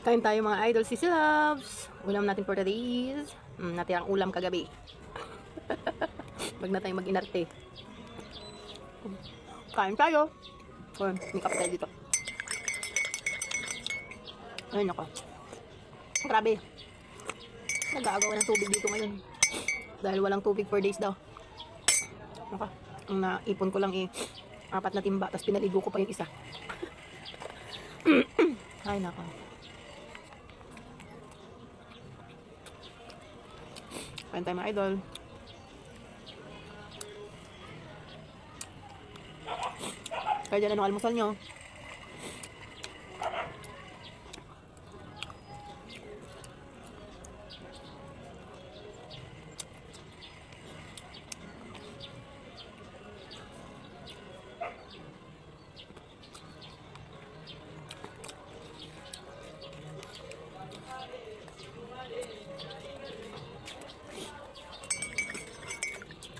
Kain tayo mga idol, sisi loves. Ulam natin for today is natirang ulam kagabi. Wag na tayo mag-inarte. Kain tayo. May kape tayo dito. Ayun ako. Grabe. Nag-aagaw ng tubig dito ngayon. Dahil walang tubig for days daw. Naka, ang naipon ko lang 4 na timba. Tapos pinaligo ko pa yung isa. Ay nako. Kain tayo mga idol. Kaya dyan anong almusal nyo?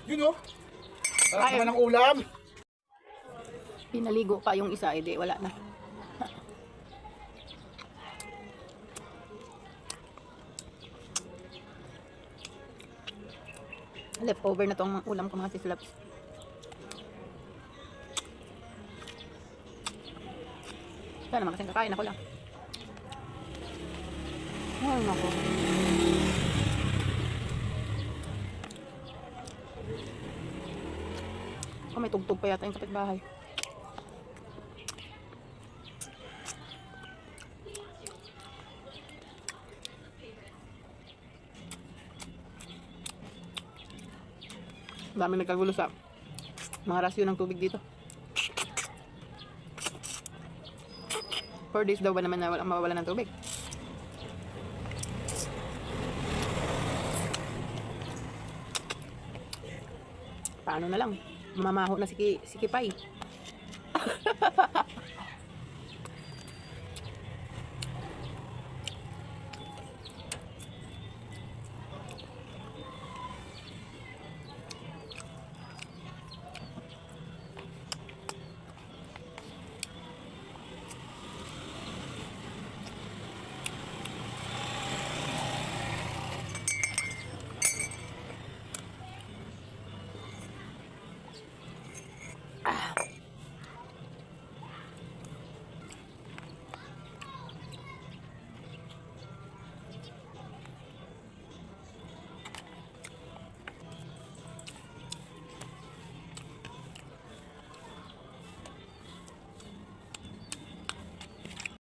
Yun o. Sarap naman ng ulam. Pinaligo pa yung isa, edi wala na. Leftover na tong ulam ko mga sislaps. Kaya naman kasing kakain ako lang. Ay nako. Oh, may tugtog pa yata yung kapitbahay. Dami nagkagulo sa mga rasyo ng tubig dito. 4 days daw ba naman na mawawala ng tubig? Paano na lang? Mamaho na si Kipay.